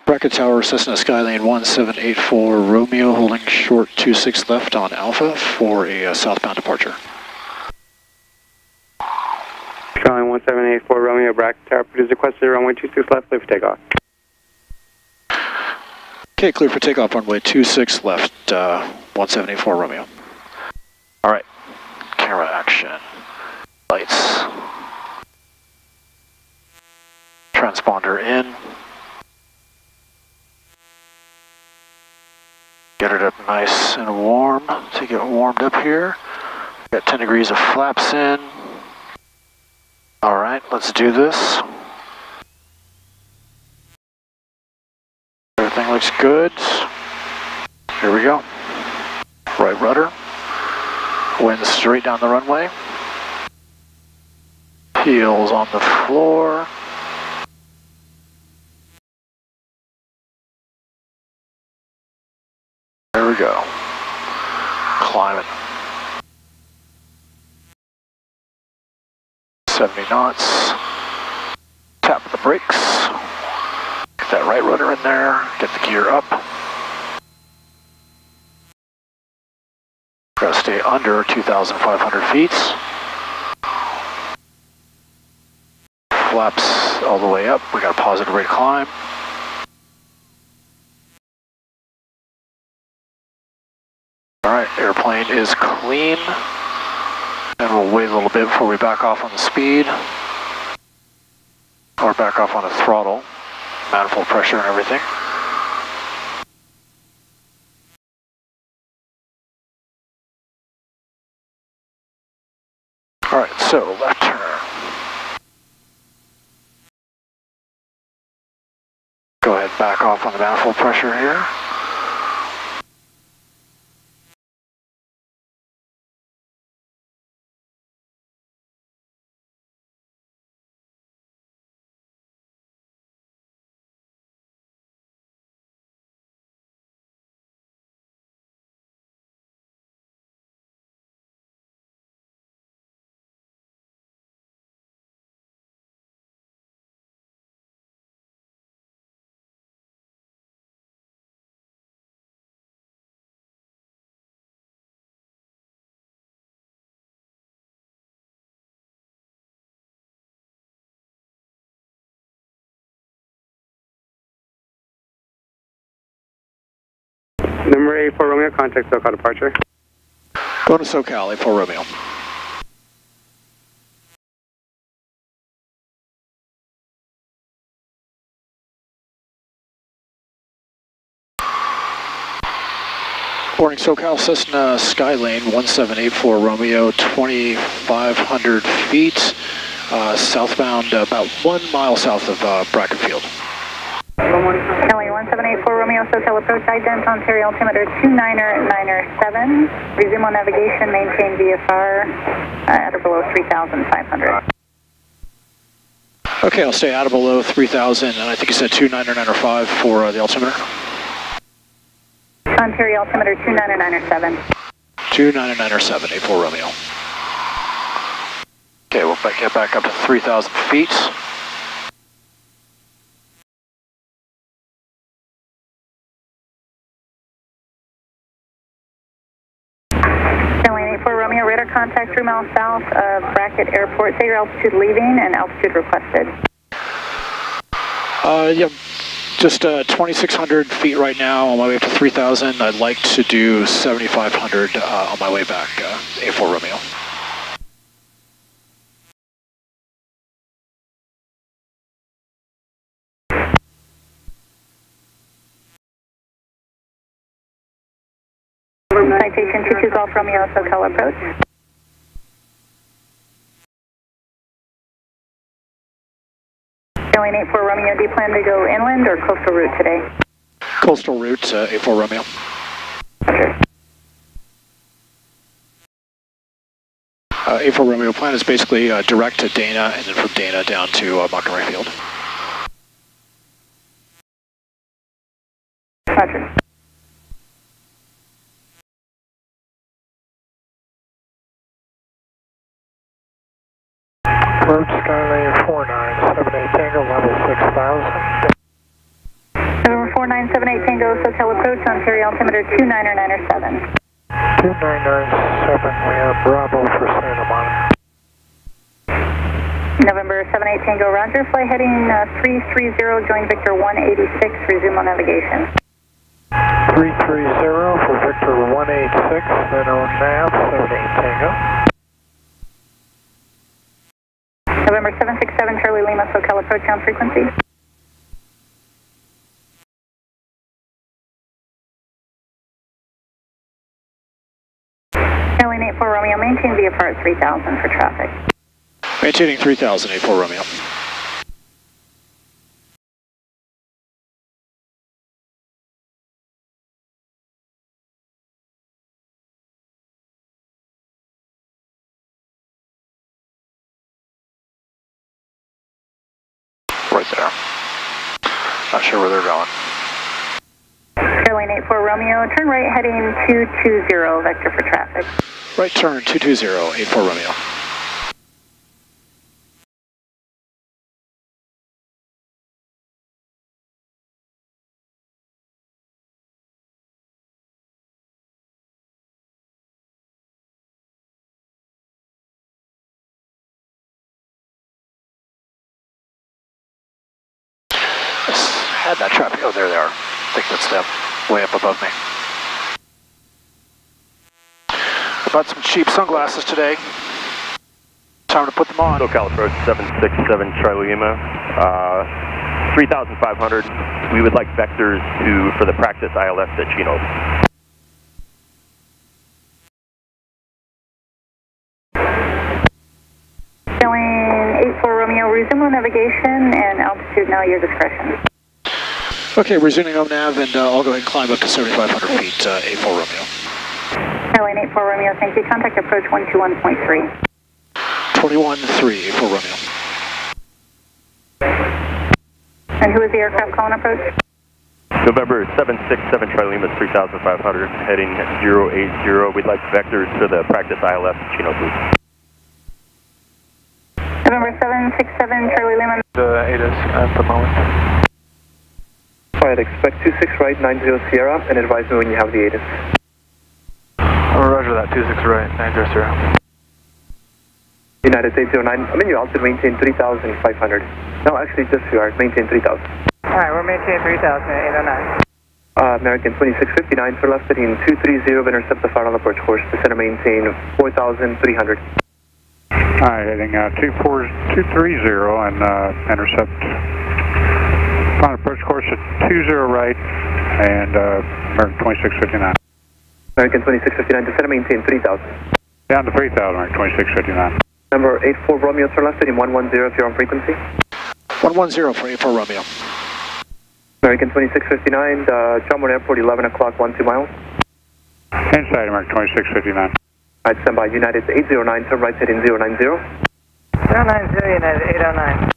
Bracket Tower, Cessna Skylane 1784 Romeo, holding short 26 left on Alpha for a southbound departure. Skylane 1784 Romeo, Bracket Tower, produce requested runway 26 left, clear for takeoff. Okay, clear for takeoff, runway 26 left, 1784 Romeo. All right, camera action, lights, transponder in. Get it up nice and warm to get warmed up here. Got 10 degrees of flaps in. All right, let's do this. Everything looks good. Here we go. Right rudder. Wind straight down the runway. Heels on the floor. There we go. Climbing. 70 knots. Tap the brakes. Get that right rudder in there. Get the gear up. Gotta stay under 2,500 feet. Flaps all the way up. We got a positive rate of climb. Alright, airplane is clean, and we'll wait a little bit before we back off on the speed, or back off on the throttle, manifold pressure and everything. Alright, so left turn. Go ahead, back off on the manifold pressure here. Number 84 Romeo, contact SoCal departure. Go to SoCal, 84 Romeo. Boarding SoCal, Cessna Skylane 1784 Romeo, 2,500 feet, southbound, about 1 mile south of Bracket Field. Skylane 1784 Romeo, SoCal approach, ident, Ontario altimeter 29997. Resume on navigation, maintain VFR at or below 3,500. Okay, I'll stay at or below 3,000, and I think you said 29905 for the altimeter. Ontario altimeter 29997. 29907, 84 Romeo. Okay, we'll get back up to 3,000 feet. Skylane 84 Romeo, radar contact 3 miles south of Bracket Airport. Say your altitude leaving and altitude requested. Yeah, just 2,600 feet right now on my way up to 3,000. I'd like to do 7,500 on my way back, 84 Romeo. Citation 22 Golf Romeo, SoCal approach. Skylane 84 Romeo, do you plan to go inland or coastal route today? Coastal route, 84 Romeo. Okay. 84 Romeo plan is basically direct to Dana, and then from Dana down to Montgomery Field. Roger. Approach Skylane 4978 Tango, level 6,000. 178 Tango, Sotel approach, Ontario altimeter 299er7. 2997, we have Bravo for Santa Monica. November 78 Tango, roger, fly heading 330, join Victor 186, resume on navigation. 330 for Victor 186, then on nav, 78 Tango. November 767 Charlie Lima, SoCal approach on frequency. Airline 84 Romeo, maintain VFR at 3000 for traffic. Maintaining 3000, 84 Romeo. Right there. Not sure where they're going. Airline 84 Romeo, turn right heading 220, vector for traffic. Right turn, 220, 84 Romeo. Had that traffic. Oh, there they are. I think that's them, way up above me. I bought some cheap sunglasses today. Time to put them on. SoCal approach 767 Charlie Lima, 3,500. We would like vectors for the practice ILS at Chino. Airline 84 Romeo, resume on navigation and altitude now your discretion. Okay, resuming on nav, and I'll go ahead and climb up to 7,500 feet, 84 Romeo. Airline 84 Romeo, thank you. Contact approach 121.3. 21-3, 84 Romeo. And who is the aircraft calling approach? November 767 Charlie Lima, 3,500, heading 080. We'd like vectors for the practice ILS at Chino, please. November 767 Charlie Lima. The ATIS at the moment. Alright, expect 26 right, 90 Sierra, and advise me when you have the ATIS. Roger that, 26 right, 90 Sierra. United 809, I'm in your altitude, maintain 3,500. No, actually, just you are, maintain 3,000. Alright, we're maintaining 3,000 at 809. American 2659, for left heading 230, intercept the final approach course. Descend and maintain 4,300. Alright, heading 230 and intercept final approach course at 20 right and American 2659. American 2659, descend and maintain 3,000. Down to 3,000, American 2659. Number 84 Romeo, turn left heading 110 if you're on frequency. 110 for 84 Romeo. American 2659, John Airport, 11 o'clock, 12 miles. Inside, American 2659. Alright, stand by. United 809, turn right heading 090. 090, United 809.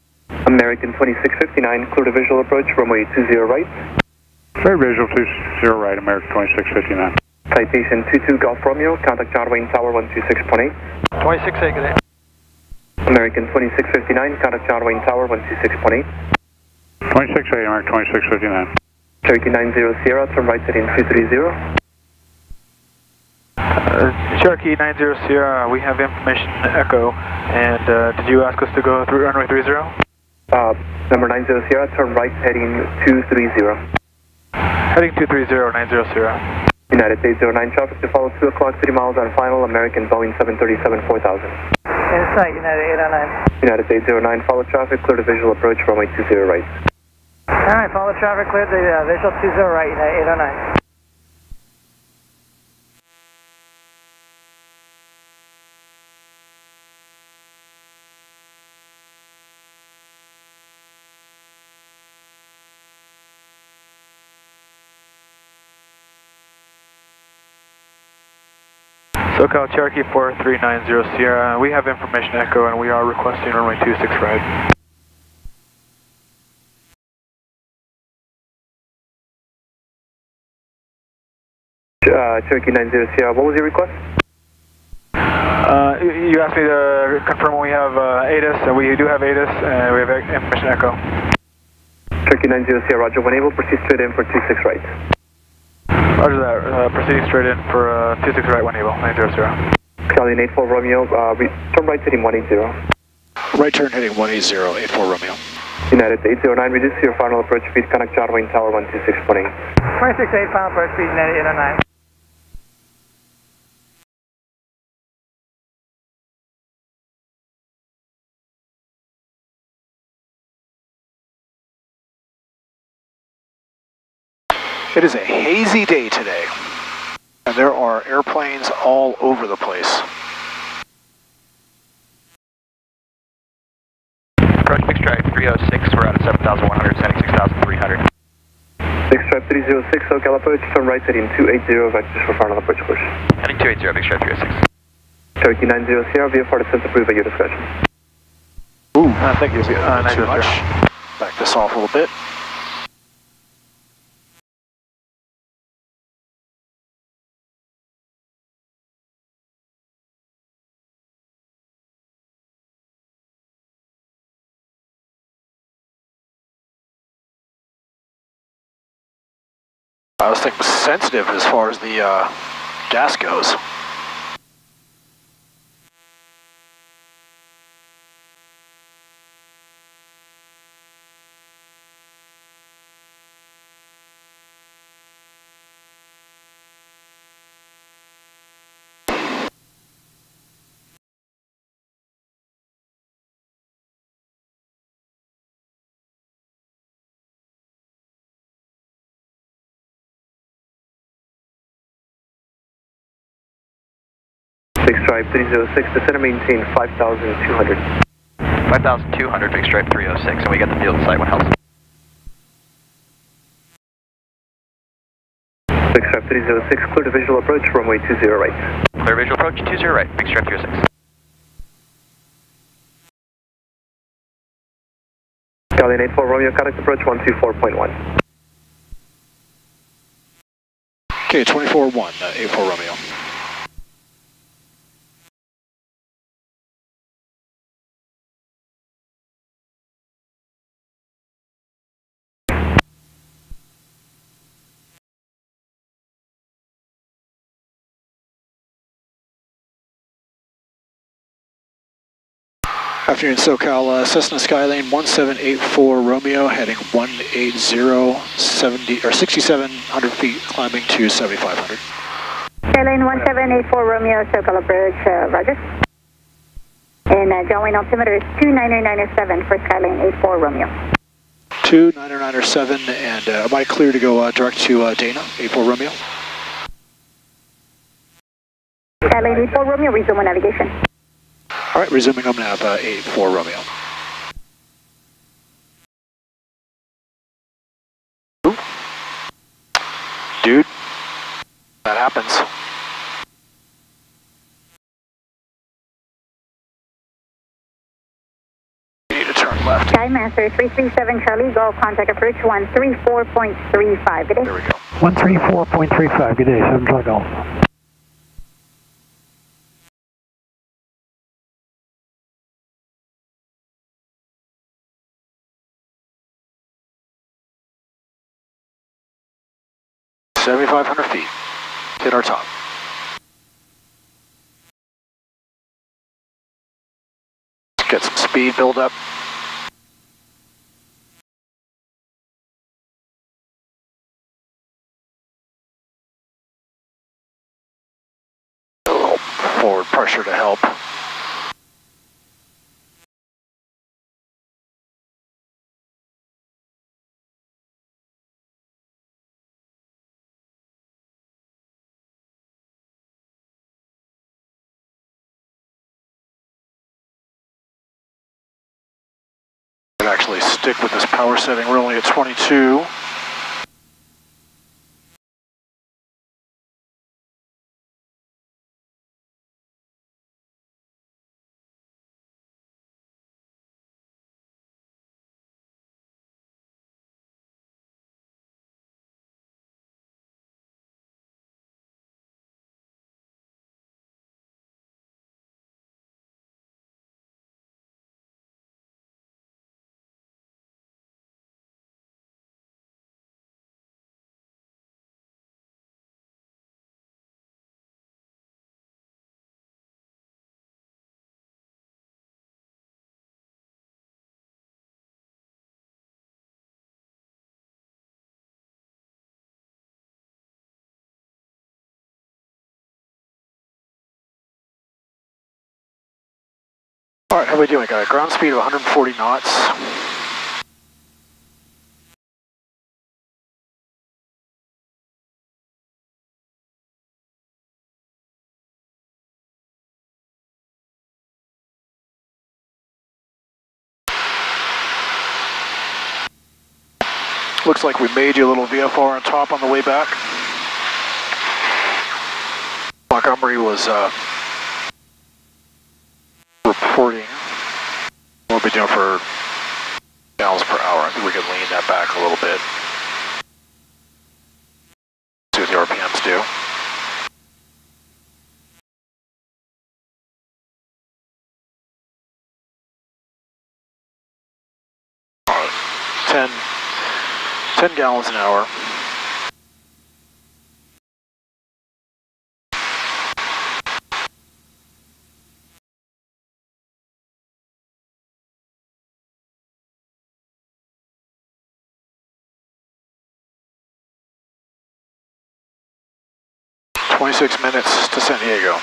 American 2659, clear to visual approach, runway 20 right. Very visual, 20 right, American 2659. Citation 22 Golf Romeo, contact John Wayne Tower 126.8. 26A, good day. American 2659, contact John Wayne Tower 126.8. 26A, American 2659. Cherokee 90 Sierra, turn right heading 230. Cherokee 90 Sierra, we have information Echo, and did you ask us to go through runway 30? Number 90 Sierra, turn right heading 230. Heading 230, 90 Sierra. United 809, traffic to follow 2 o'clock, 30 miles on final, American Boeing 737 4000. Insight, United 809. United 809, follow traffic, clear to visual approach, runway 20 right. Alright, follow traffic, clear the visual 20 right, United 809. SoCal Cherokee 4390 Sierra, we have information Echo, and we are requesting runway 26 right. Cherokee 90 Sierra, what was your request? You asked me to confirm when we have ATIS, and we do have ATIS, and we have information Echo. Turkey 90 Sierra, Roger, when able, proceed straight in for 26 right. Roger that, proceeding straight in for 26 right, 1 able, 90 Sierra. Stallion 84 Romeo, turn right heading 180. Right turn heading 180, 84 Romeo. United 809, reduce your final approach speed, connect John Wayne Tower 126.8. 26.8 final approach speed, United 809. It is a hazy day today, and there are airplanes all over the place. Approach Big Strike 306, we're out at 7,100, sending 6,300. Big Stripe 306, SoCal approach, turn right heading 280, vectors for final approach course. Heading 280, Big Stripe 306. Turkey 90 Sierra, VFR descent approved by your discretion. Ooh, thank you, 90 too much. Sierra. Back this off a little bit. I was thinking sensitive as far as the gas goes. Big Stripe 306, descend and maintain 5,200. 5,200, Big Stripe 306, and we got the field site when helps. Big Stripe 306, clear to visual approach, runway 20 right. Clear visual approach, 20 right, Big Stripe 306. Stallion 84 Romeo, contact approach 124.1. Okay, 24-1, 84 Romeo. Afternoon, SoCal, Cessna Skylane 1784 Romeo, heading 180, 6,700 feet, climbing to 7,500. Skylane 1784 Romeo, SoCal approach, roger. And John Wayne altimeter is 29907 for Skylane 84 Romeo. 29907, and am I clear to go direct to Dana, 84 Romeo? Skylane 84 Romeo, resume on navigation. All right, resuming on nav 84 Romeo. Ooh. Dude, that happens. You need to turn left. Skymaster 337 Charlie, Golf, contact approach 134.35. Good day. There we go. 134.35, good day, 7 Charlie Golf. – 7,500 feet. Hit our top. Get some speed build up. A little forward pressure to help. Actually stick with this power setting. We're only at 22. All right, how are we doing? Got a ground speed of 140 knots. Looks like we made you a little VFR on top on the way back. Montgomery was reporting what we'll be doing for miles per hour. I think we can lean that back a little bit. See what the RPMs do. All right. 10 gallons an hour. $26 minutes to San Diego.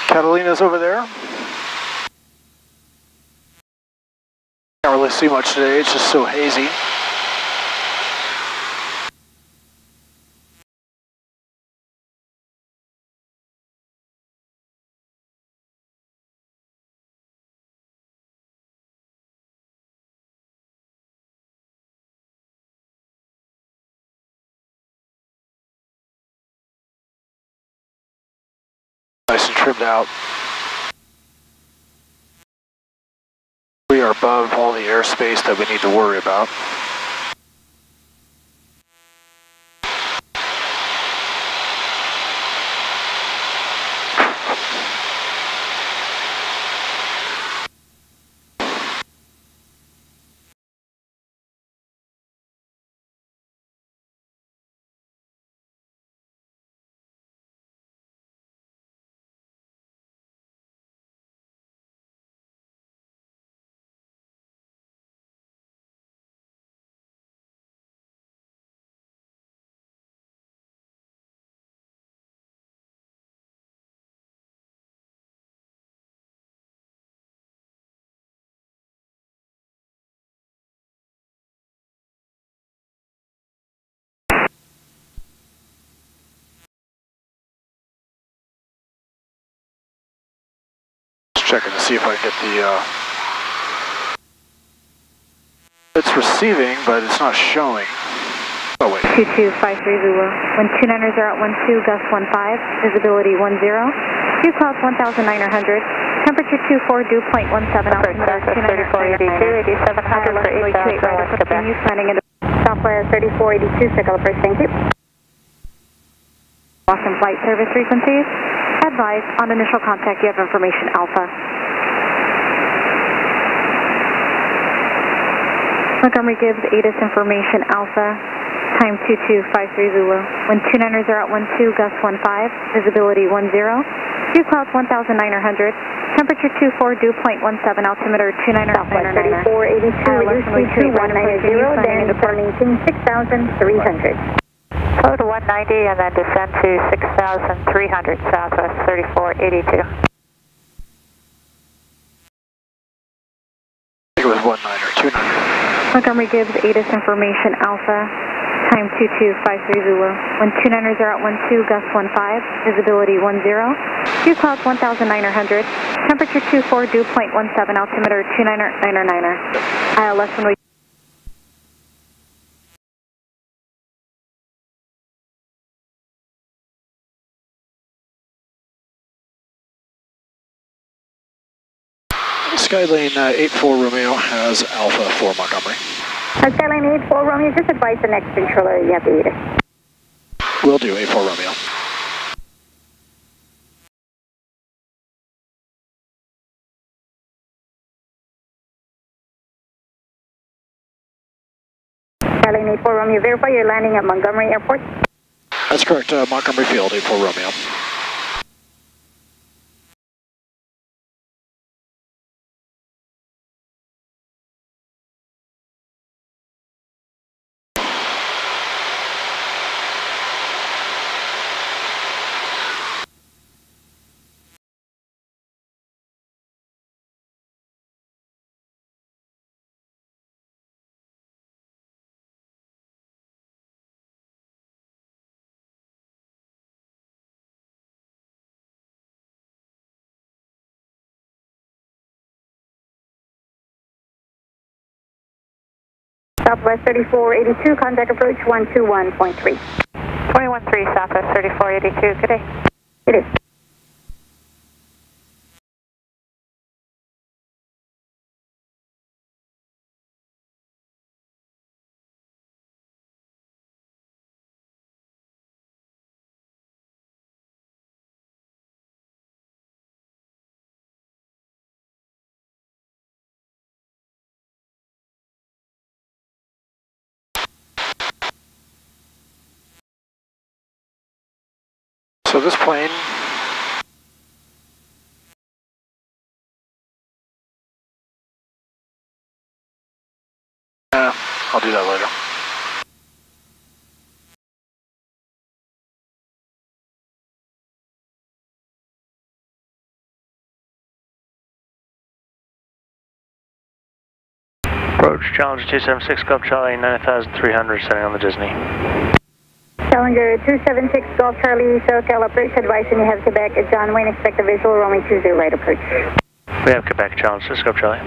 Catalina's over there. Can't really see much today, it's just so hazy. Nice and trimmed out. We are above all the airspace that we need to worry about. Checking to see if I can get the, it's receiving, but it's not showing. Oh wait. 2253 Zulu. Wind 29ers are at 12, gust 15, visibility 10. Dew clouds 1,900. Temperature 24, dew point 17. Altimeter 3482, 8700 for 8,000. Continues landing into Southwest 3482, Circle Approach, thank you. Boston flight service frequencies. Advise on initial contact, you have information Alpha. Montgomery gives ATIS information Alpha, time 2253 Zulu. Wind 29ers are at 12, gust 15, visibility 10. Dew clouds 1,900. Temperature 24, dew point 17. Altimeter 29er. Southwest 3482, reduce speed to 190, then maintain 6,300. Slow to 190 and then descend to 6,300, Southwest 3482. I think it was 19 or 29. Montgomery gives ATIS information Alpha, time 2253 Zulu. Wind 29ers are at 12, gust 15, visibility 10. Dew clouds 1,900. Temperature 24, dew point 17. Altimeter 29er. ILS runway. Skylane 84 Romeo has Alpha for Montgomery. Skylane 84 Romeo, just advise the next controller you have the ATIS. Will do, 84 Romeo. Skylane 84 Romeo, verify you're landing at Montgomery Airport. That's correct, Montgomery Field, 84 Romeo. Southwest 3482, contact approach 121.3. 21-3, Southwest 3482, good day. It is. So this plane, I'll do that later. Approach Challenger 276 Golf Charlie 9300, setting on the Disney. Challenger 276 Golf Charlie, SoCal approach advising you have Quebec. John Wayne, expect a visual, Romeo 20 right approach. We have Quebec, Challenger 6 Golf Charlie.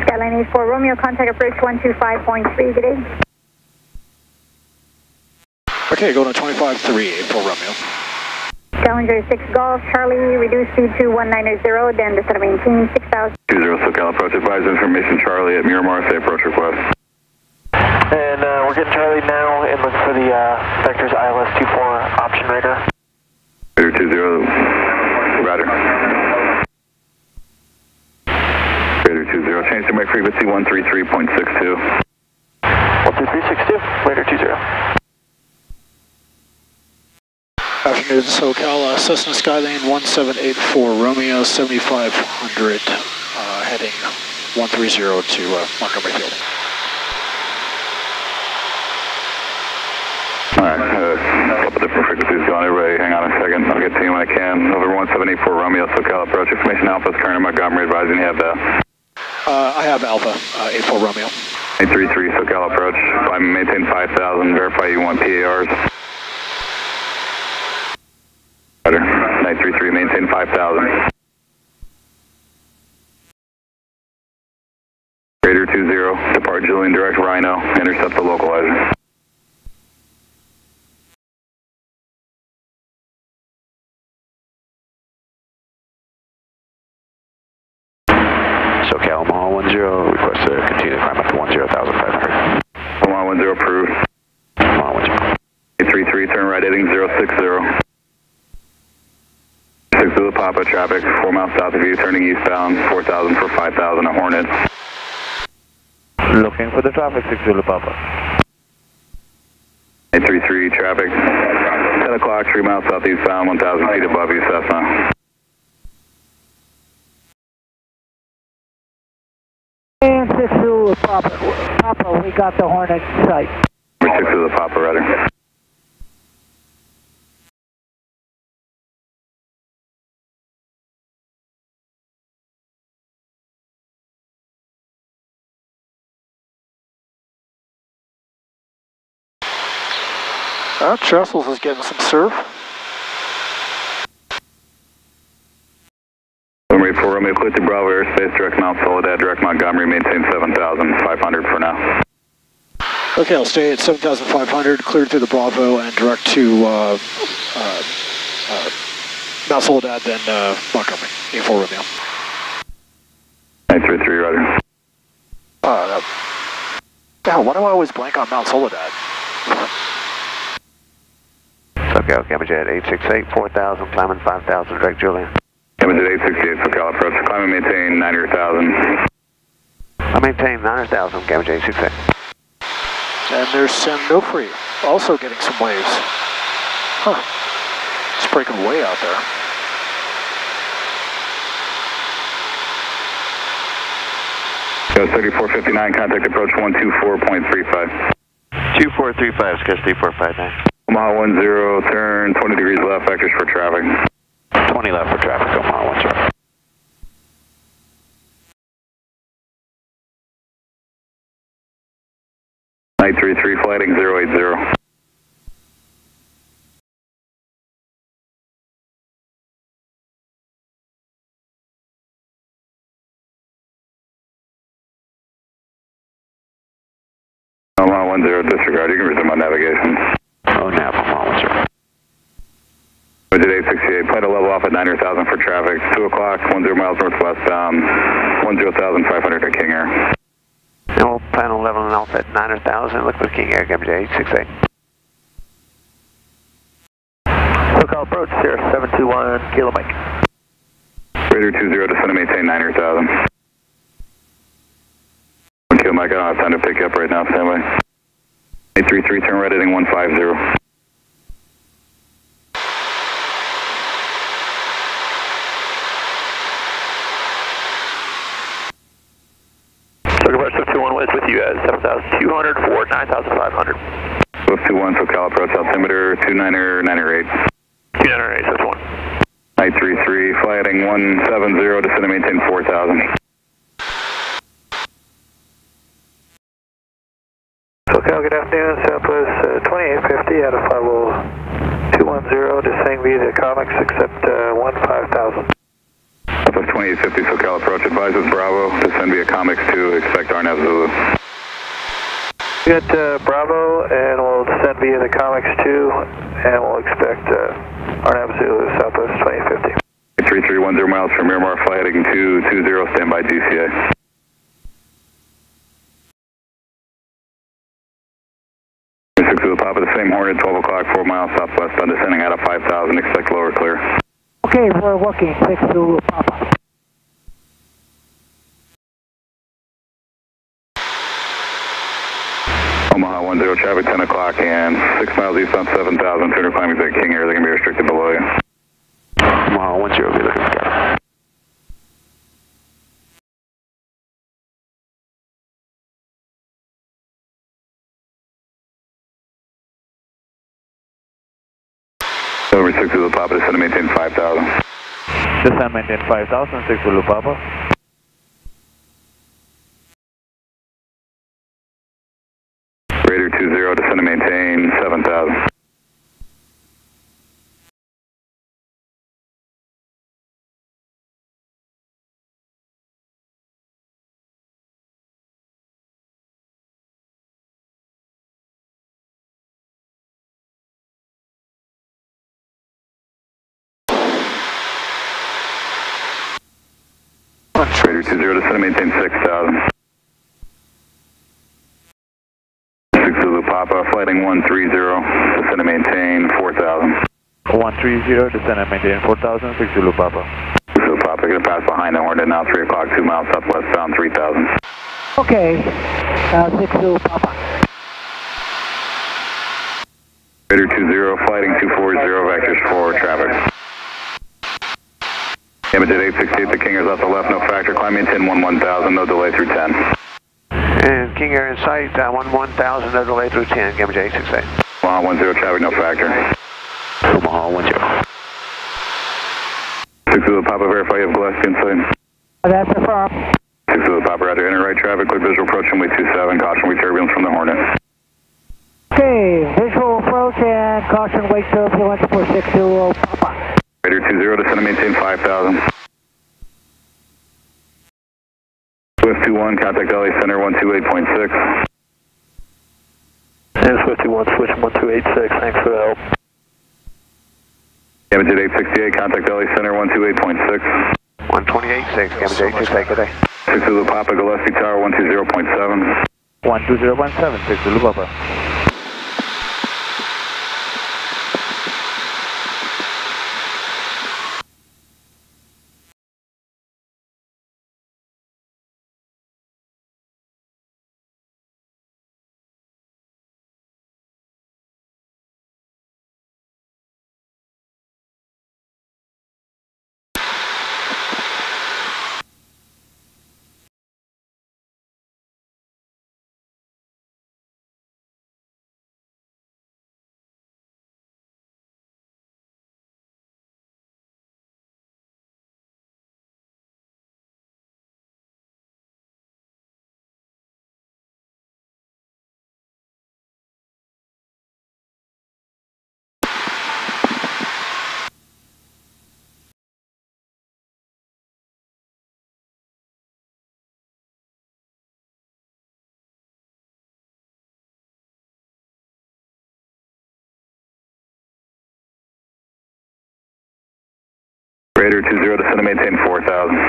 Skyline 84 Romeo, contact approach 125.3, good day. Okay, going to 25-3, 84 Romeo. Challenger 6 Golf Charlie, reduce speed to 1980, then descend to maintain 6,000. 20 SoCal approach, advise information Charlie at Miramar, say approach request. And we're getting Charlie now and looking for the Vector's ILS-24 option radar. Radar 20, roger. Radar 20, change to my frequency 133.62. 13362, Radar 20. Afternoon, SoCal, Cessna Skylane 1784 Romeo 7500, heading 130 to Montgomery Field. Alright, a couple different frequencies going. Everybody hang on a second. I'll get to you when I can. Over 1784 Romeo, SoCal approach. Information Alpha's current in Montgomery, advising you have the... I have Alpha, 84 Romeo. 833 SoCal approach. Maintain 5,000. Verify you want PARs. Better. 933, maintain 5,000. Radar 20, depart Julian, direct Rhino, intercept the localizer. SoCal, Omaha 10, request to continue to climb up to 10,500. Omaha 10 approved. Omaha 10. 833, turn right heading 060. 6 Zulu Papa, traffic 4 miles south of you, turning eastbound, 4,000 for 5,000 at Hornet. Looking for the traffic, 6 Zulu Papa. 833, traffic 10 o'clock, 3 miles southeastbound, 1,000 feet above you, Cessna. And 6 Zulu Papa, we got the Hornet site. 6 Zulu Papa, rather. Trestles is getting some surf. Montgomery 4 Romeo, clear to Bravo airspace, direct Mount Soledad, direct Montgomery, maintain 7,500 for now. Okay, I'll stay at 7,500, cleared through the Bravo, and direct to Mount Soledad, then Montgomery, 84 Romeo. 933, roger. Why do I always blank on Mount Soledad? SoCal, Camajet 868, 4,000, climbing 5,000, direct Julian. Camajet 868, SoCal approach, climb and maintain 90,000. I maintain 900,000, Camajet 868. And there's San Onofre, also getting some waves. Huh. It's breaking way out there. Go 3459, contact approach 124.35. 2435, sketch 3459. Omaha 10, turn 20 degrees left, vectors for traffic. 20 left for traffic, Omaha 10. Night 33, flighting 080. Omaha 10, disregard, you can resume on navigation. Oh, nav, Omaha 10. Budget 868, plan to level off at 900,000 for traffic, 2 o'clock, 10 miles northwestbound, 10,500 at King Air. And we'll plan on leveling off at 900,000, look for King Air, Gamma 868. SoCal approach, Sierra 721, Kilo Mike. Raider 20, descend and maintain 900,000. Kilo Mike, I don't have time to pick you up right now, stand by. 833, turn right heading 150. Swift 21 West with you at 7,200 for 9,500. Swift 21, SoCal approach altimeter 29er, 908. 2908, Swift 1. Night 33, fly heading 170, descend and maintain 4,000. SoCal, good afternoon, Southwest 2850 out of 50210, descending via the comics, except 15,000. Southwest 2850, SoCal approach, advises Bravo, descend via comics 2, expect RNAV Zulu. We got Bravo, and we'll descend via the comics 2, and we'll expect RNAV Zulu, Southwest 2050. 3310 miles from Miramar, fly heading 220, standby GCA. To the top of the same Hornet, 12 o'clock, 4 miles southwestbound, descending out of 5,000, expect lower clear. Okay, we're working 6 to Papa. Omaha 10, traffic 10 o'clock and 6 miles east on 7,000, tuner climbing to King Air, they're going to be restricted below you. Omaha 10, be looking for traffic. Over 6 to the Papa, descend and maintain 5,000. Descend, maintain 5,000, 6 Zulu Papa. Raider 20, descend and maintain 7,000. Raider 20, descend and maintain 6,000. 6 Zulu Papa, flighting 130, descend and maintain 4,000. 130, descend and maintain 4,000, 6 Zulu Papa. 6 Zulu Papa, going to pass behind the Hornet now, 3 o'clock, 2 miles southwestbound, 3,000. Okay, 6 to Papa. Raider 20, flighting 240, vectors for traffic. Image at 868, the King Air's off the left, no factor, climb maintain 11,000, no delay through 10. And King Air in sight, 11,000, no delay through 10, Gamma 868. Omaha 10, traffic, no factor. Omaha 10. 6 Zulu Papa, verify you have Gillespie inside. That's affirmed. 6 Zulu Papa, roger, enter right traffic, clear visual approach, runway 27, caution, we turbulence from the Hornet. Okay, visual approach and caution wake turbulence for 6 to Papa. Raider 20, descend and maintain 5,000. Swift 21, contact LA Center 128.6. And Swift 21, switch 1286, thanks for the help. Image at 868, contact LA Center 128.6. 128.6, Gamma 868, good day. 6 Zulu Papa, Gillespie Tower 120.7. 120.7, 6 Zulu Papa. Raider 20, descend and maintain 4,000.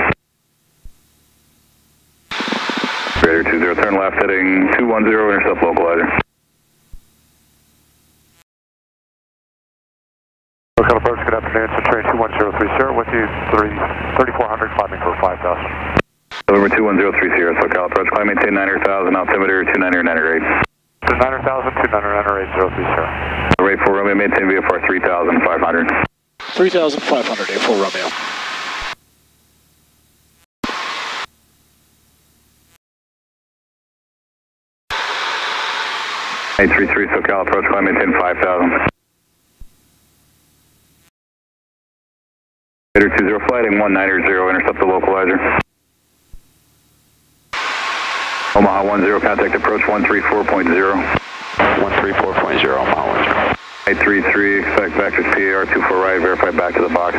Raider 20, turn left heading 210, intercept localizer. Local approach, good afternoon, it's train 21030 with you, 3400, climbing for 5,000. November 21030, SoCal approach, climb maintain 9,000, altimeter 29098. 9,000, 2908030. Rate 4 Romeo, maintain VFR 3,500. 3,500, A4 Romeo. A33 SoCal approach, climb maintain 5,000. Raider 20, flighting 190, intercept the localizer. Omaha 10, contact approach 134.0. 134.0, Omaha 10. A33, expect vectors PAR 24 right, verify back to the box.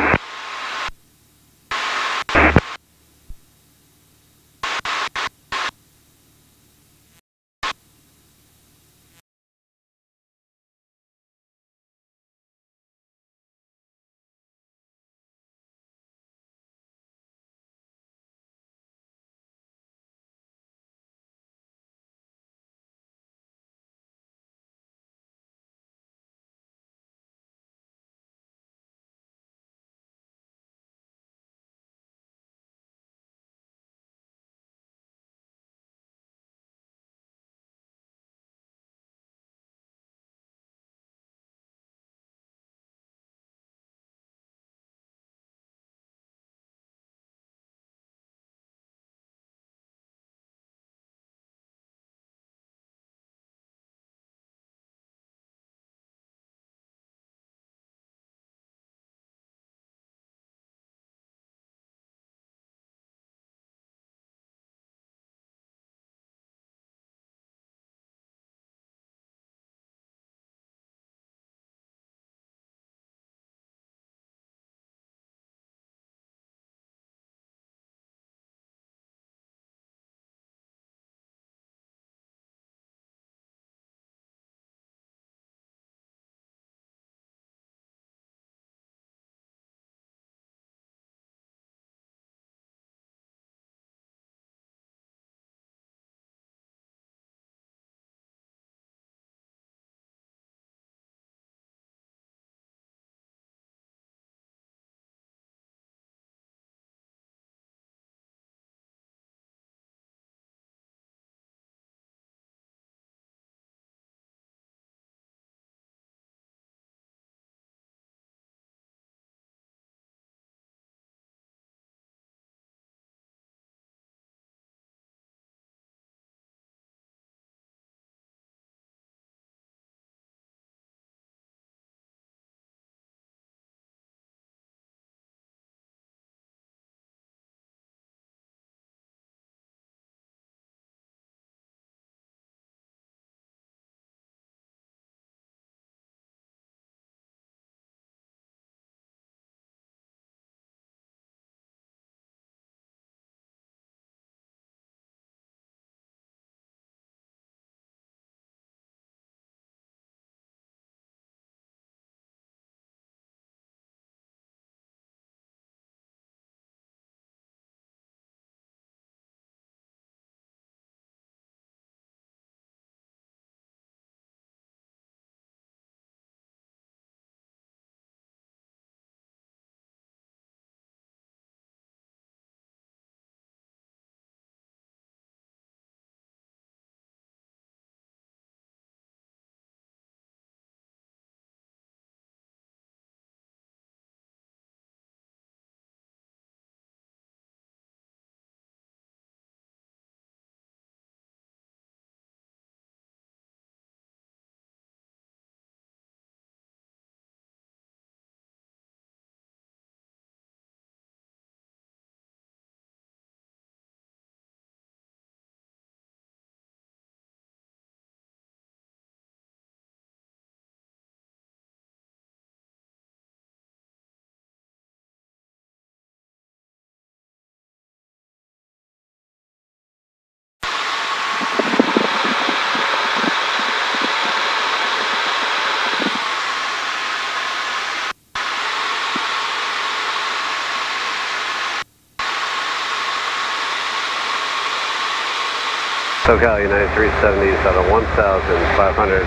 SoCal United 370 is out of 1,500.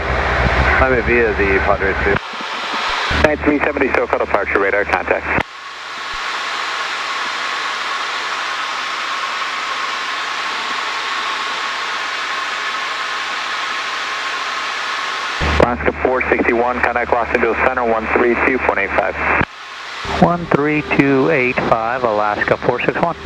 Climb it via the Padre 2. United 370 SoCal departure radar contact. Alaska 461, contact Los Angeles Center 132.85. 13285, Alaska 461.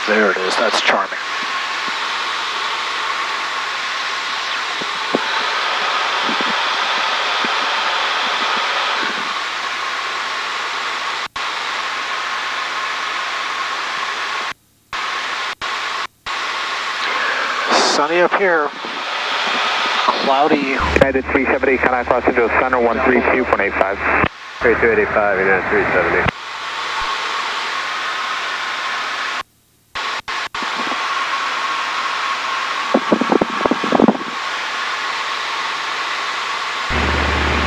There it is, that's charming. Sunny up here. Cloudy. United 370, contact Los Angeles Center 132.85. 3285, United 370.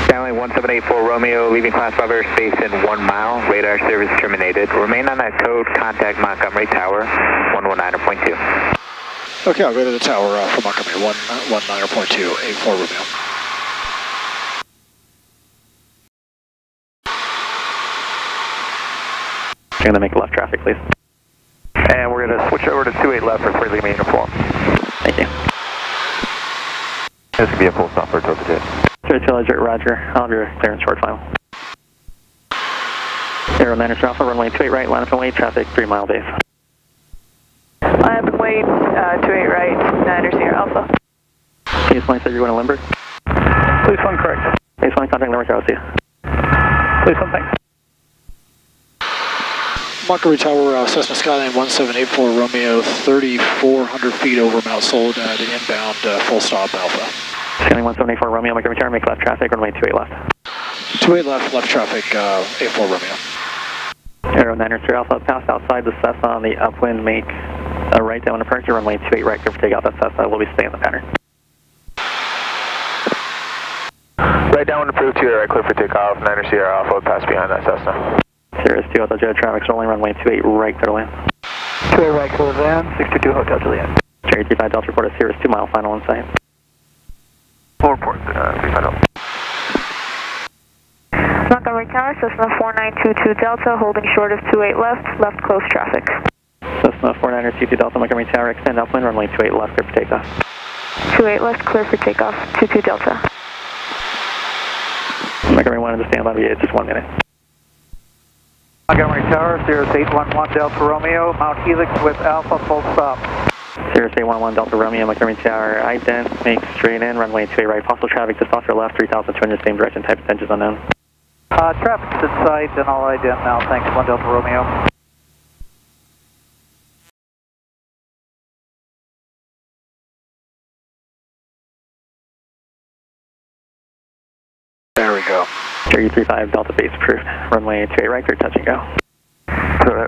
Stanley 1784 Romeo, leaving class 5 airspace in 1 mile. Radar service terminated. Remain on that code. Contact Montgomery Tower 119.2. Okay, I'll go to the tower for Montgomery, 119.2, 84 Romeo. You're going to make left traffic, please. And we're going to switch over to 28 left for clearly main uniform. Thank you. This could be a full stop for Delta Jet. 32 Legit, Roger. I'll have your clearance short final. Aero Manager Alpha, runway 28 right, line up and wait, traffic 3 mile base. Line up and wait, 28 right, 9er Sierra Alpha. Base 1 said you're going to Limburg? Please 1 correct. Base 1, contact Limburg, I'll see you. Please 1, thanks. Montgomery Tower, Cessna Skyline 1784 Romeo, 3,400 feet over Mount Soledad, inbound, full stop Alpha. Skyline 1784 Romeo, Montgomery Tower, make left traffic, runway 28 left. 28 left traffic, 84 Romeo. Aero 9er Sierra Alpha, pass outside the Cessna on the upwind, make a right down departure, runway 28 right, clear for takeoff, that Cessna will be staying in the pattern. Right down approved to your right, clear for takeoff, 9er Sierra Alpha, pass behind that Cessna. Sirius 2 Hotel Juliet, traffic's rolling, runway 28 right, clear to land. 28 right, clear to land, 622 Hotel Juliet. Cherry 35 Delta report a Sirius 2 mile final in sight. Full report, 35 Delta. Montgomery Tower, Cessna 4922 Delta, holding short of 28 left, left close traffic. Cessna 4922 Delta, Montgomery Tower, extend upwind, runway 28 left, clear for takeoff. 28 left, clear for takeoff, 22 Delta. Montgomery 1 to stand by, it's just 1 minute. Montgomery Tower, Sirius 811 Delta Romeo, Mount Helix with Alpha, full stop. Sirius 811 Delta Romeo, Montgomery Tower, ident, make straight in, runway 28 right, possible traffic just off your left, 3,200, same direction, type of engines unknown. Traffic's in sight and all ident now, thanks, 1 Delta Romeo. There we go. Cherry 35 Delta base approved. Runway 28 right, clear touch and go.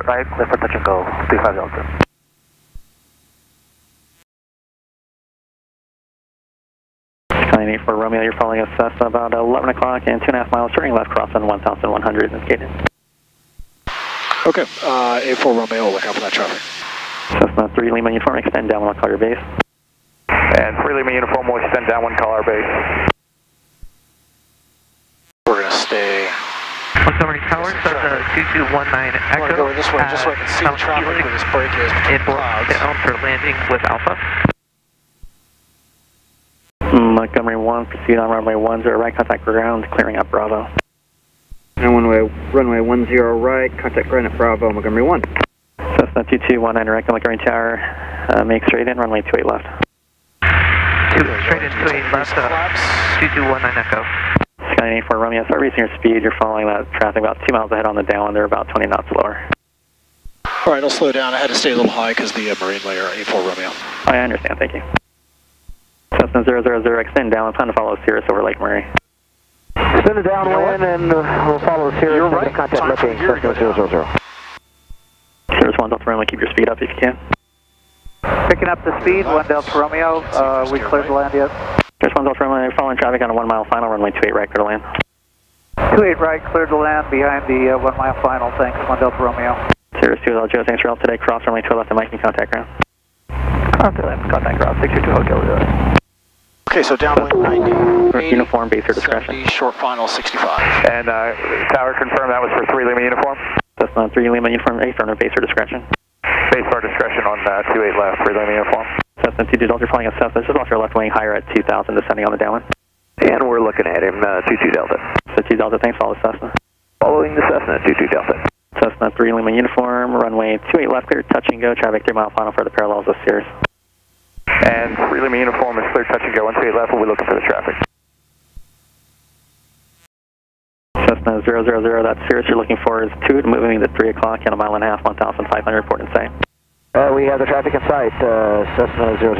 Right, clear for touch and go, 35 Delta. Skyline 84 Romeo, you're following a Cessna about 11 o'clock and 2.5 miles, turning left cross on 1,100 indicated. Okay, A4 Romeo, look out for that traffic. Cessna 3 Lima uniform, extend down 1, call your base. And 3 Lima uniform will extend down 1, call our base. We're going to stay. Montgomery Tower, Cessna 2219 Echo. I want to go this way just so I can see the traffic where this break is between clouds. Down for landing with Alpha. Montgomery 1, proceed on runway 10 right, contact ground, clearing up Bravo. And runway 10 right, contact ground at Bravo, Montgomery 1. Cessna 2219 right, Montgomery Tower, make straight in, runway 28 left. Straight in, 28 left, 2219 Echo. Skyline 84 Romeo, start reducing your speed, you're following that traffic about 2 miles ahead on the down, they're about 20 knots lower. Alright, I'll slow down, I had to stay a little high because the marine layer, A4 Romeo. Oh, I understand, thank you. Cessna 000, extend down, plan to follow Cirrus over Lake Murray. Spin it downwind and we'll follow Cirrus. You're right, contact time for looking, gear to go Cessna 000. Cirrus 1 Delta Romeo, keep your speed up if you can. Picking up the speed, 1 Delta Romeo, we cleared to land yet. Cirrus 1 Delta Romeo, following traffic on a 1 mile final, runway 28 right, clear to land. 28 right, cleared to land behind the 1 mile final, thanks, 1 Delta Romeo. Cirrus 2 Joe, thanks for help today, cross runway 12 left and Mike, contact ground. Contact ground, 622 Hotel. Okay, so downwind 90, 80, uniform, base or discretion. 70, short final 65. And Tower confirm that was for 3 Lima uniform? Cessna 3 Lima uniform, affirmative, base or discretion. Base for discretion on 28 left, 3 Lima uniform. Cessna 2 Delta, flying a Cessna, just off your left wing, higher at 2,000, descending on the downwind. And we're looking at him, 22 Delta. So 2 Delta, thanks, follow Cessna. Following the Cessna, 22 Delta. Cessna 3 Lima uniform, runway 28 left, clear, touch and go, traffic 3 mile final for the parallels of Cirrus. And 3 Lima uniform is clear, touch and go, 28 left, we'll be looking for the traffic. Cessna 000, that's Cirrus, you're looking for is 2, moving at 3 o'clock and a mile and a half, 1,500, report in sight. We have the traffic in sight, Cessna 000.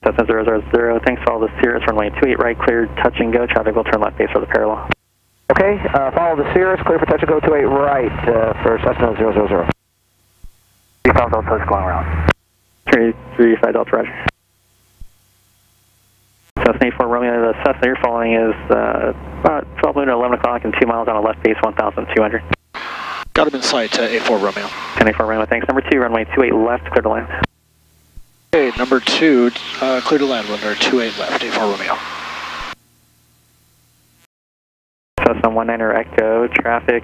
Cessna 000, thanks for all the Cirrus, runway 28 right, cleared, touch and go, traffic will turn left base for the parallel. Okay, follow the Cirrus, clear for touch and go 28 right for Cessna 000. 35 Delta is going around. 35 Delta, roger. Cessna 84 Romeo, the Cessna you're following is about 12 noon to 11 o'clock and 2 miles on a left base, 1,200. Got him in sight, A4 Romeo. 10-84 Romeo, thanks. Number 2, runway 28 left, clear to land. Okay, number 2, clear to land, runway 28 left, A4 Romeo. Cessna 19er Echo, traffic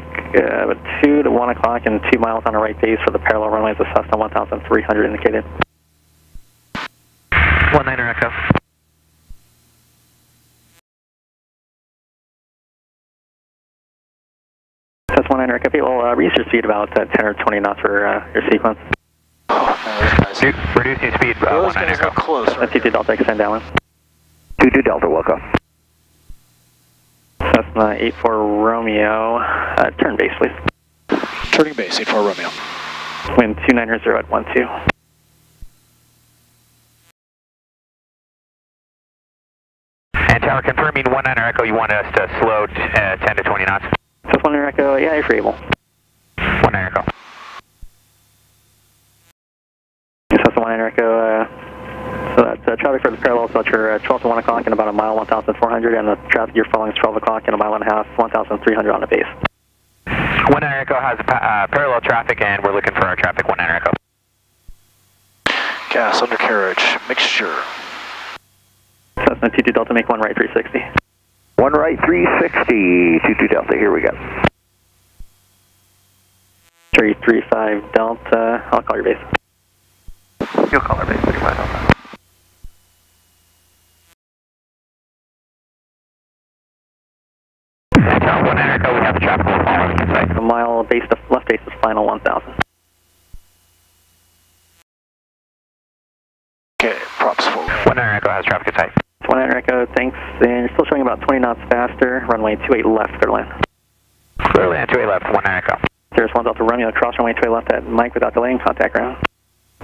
2 to 1 o'clock and 2 miles on a right base for the parallel runways of Cessna 1,300 indicated. 19er Echo. Cessna 19er Echo, people reduce your speed about 10 or 20 knots for your sequence. Oh, those guys. Reducing speed, 19 Echo. Close. Right? 22 Delta, extend downwind. 22 Delta, welcome. Cessna 84 Romeo, turn base please. Turning base, A4 Romeo. Wind 290 at 12. And Tower confirming 19er Echo, you want us to slow 10 to 20 knots? Cessna 19er Echo, yeah, if you're able. 19er Echo. Cessna 19er Echo, so that's traffic for the parallel, so you're 12 to 1 o'clock in about a mile, 1,400, and the traffic you're following is 12 o'clock in a mile and a half, 1,300 on the base. 19er Echo has parallel traffic, and we're looking for our traffic, 19er Echo. Gas, undercarriage, mixture. Cessna 22 Delta, make 1 right, 360. 1 right, 360, 22 Delta, here we go. 335 Delta, I'll call your base. You'll call our base, 35 Delta. Tower 19er Echo, we have a traffic will follow us in sight. A mile base to left base is final 1,000. Okay, props forward. 19er Echo has traffic in sight. 19er Echo, thanks, and you're still showing about 20 knots faster, runway 28 left, clear to land. Clear land, 28 left, 1 Echo. Cirrus 1 Delta Romeo, cross runway 28 left at Mike without delaying, contact ground.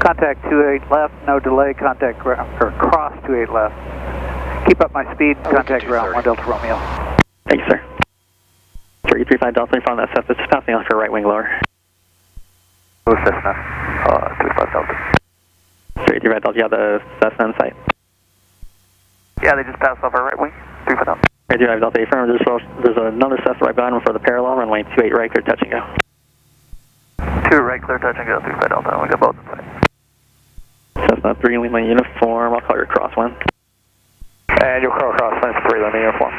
Contact 28 left, no delay, contact ground, or cross 28 left. Keep up my speed, contact ground, 1 Delta Romeo. Thank you, sir. 335 Delta, from that Cessna, just passing off your right wing lower. Cessna, 35 Delta. 335 Delta, you have the Cessna in sight. Yeah, they just passed off our right wing, 35 Delta. 335 Delta, affirm, there's another Cessna right behind him for the parallel, runway 28 right, clear touch and go. 2 right, clear touch and go, 35 Delta, we got both in sight. Cessna 3 Lima uniform, I'll call your cross one. And you'll call crosswind for 3 Lima uniform.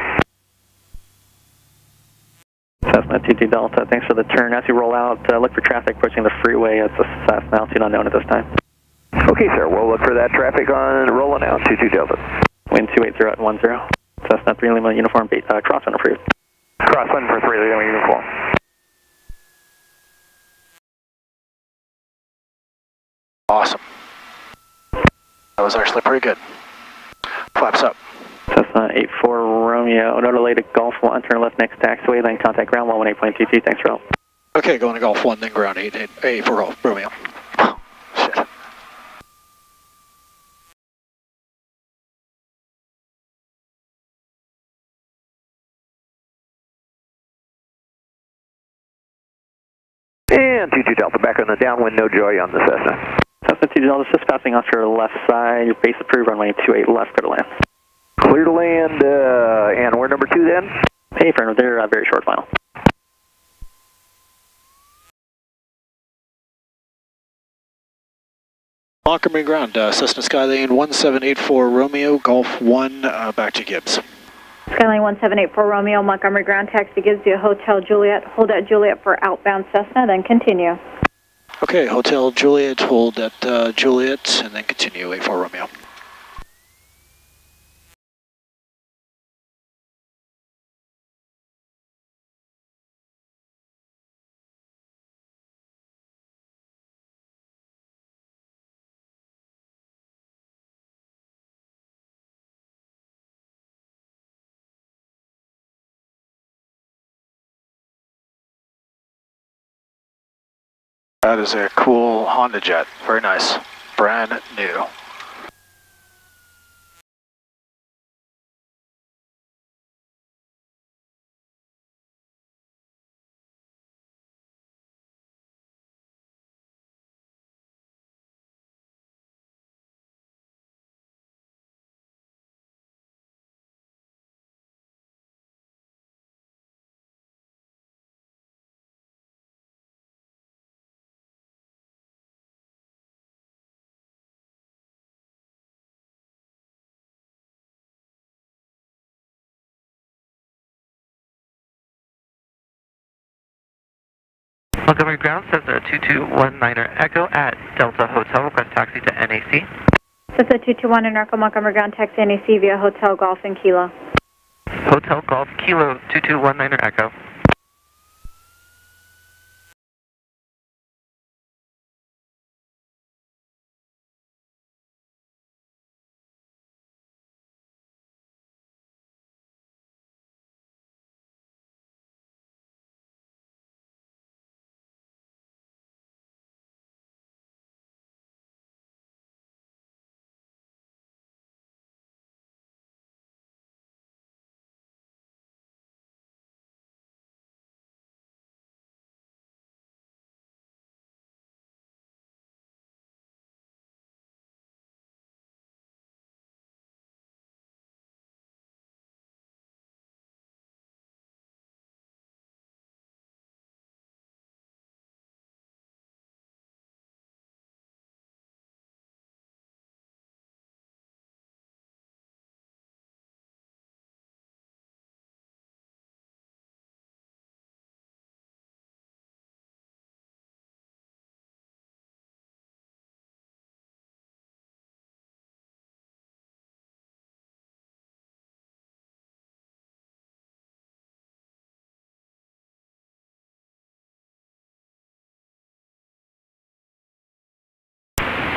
Cessna 22 Delta, thanks for the turn. As you roll out, look for traffic approaching the freeway. It's a Cessna altitude unknown at this time. Okay, sir, we'll look for that traffic on rolling out, 22 Delta. Wind 280 at 10. Cessna 3 Lima uniform, crosswind approved. Crosswind for 3 Lima uniform. Awesome. That was actually pretty good. Flaps up. Cessna 84 Romeo, no delay to Golf 1, turn left next taxiway, then contact ground 118.22, thanks for help. Okay, going to Golf 1, then ground 84 Golf Romeo. Shit. And 22 Delta back on the downwind, no joy on the Cessna. Cessna 22 Delta, just passing off your left side, your base approved, runway 28 left, clear to land. Clear to land, and we're number 2 then? Hey, friend, they're very short final. Montgomery ground, Cessna Skylane 1784 Romeo, Golf 1, back to Gibbs. Skylane 1784 Romeo, Montgomery ground, taxi Gibbs via Hotel Juliet. Hold at Juliet for outbound Cessna, then continue. Okay, Hotel Juliet, hold at Juliet, and then continue 84 Romeo. That is a cool Honda jet. Very nice. Brand new. Montgomery ground, Cessna 2219 Echo at Delta Hotel, request taxi to NAC. Cessna 221 Echo, Montgomery ground, taxi NAC via Hotel Golf and Kilo. Hotel Golf Kilo 2219 Echo.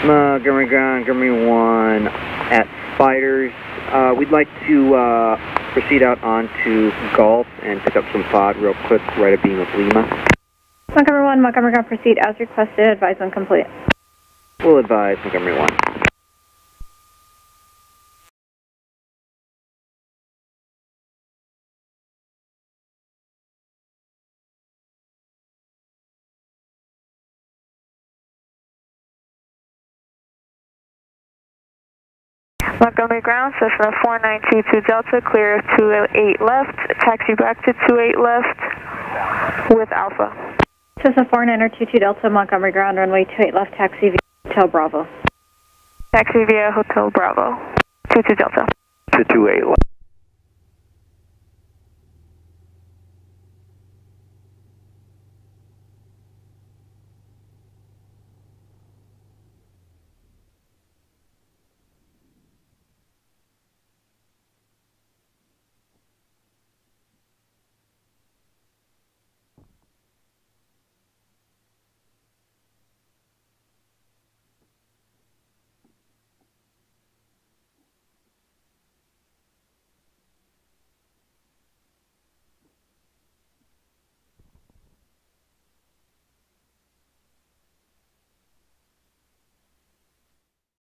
Montgomery ground, Montgomery 1 at Spiders, We'd like to proceed out onto Golf and pick up some pod real quick, right a beam of Lima. Montgomery 1, Montgomery ground, proceed as requested, advise when complete. We'll advise Montgomery 1. Montgomery ground, Cessna 4922 Delta, clear of 28 left, taxi back to 28 left with Alpha. Cessna 4922 Delta, Montgomery ground, runway 28 left, taxi via Hotel Bravo. Taxi via Hotel Bravo, 22 Delta. To 28 left.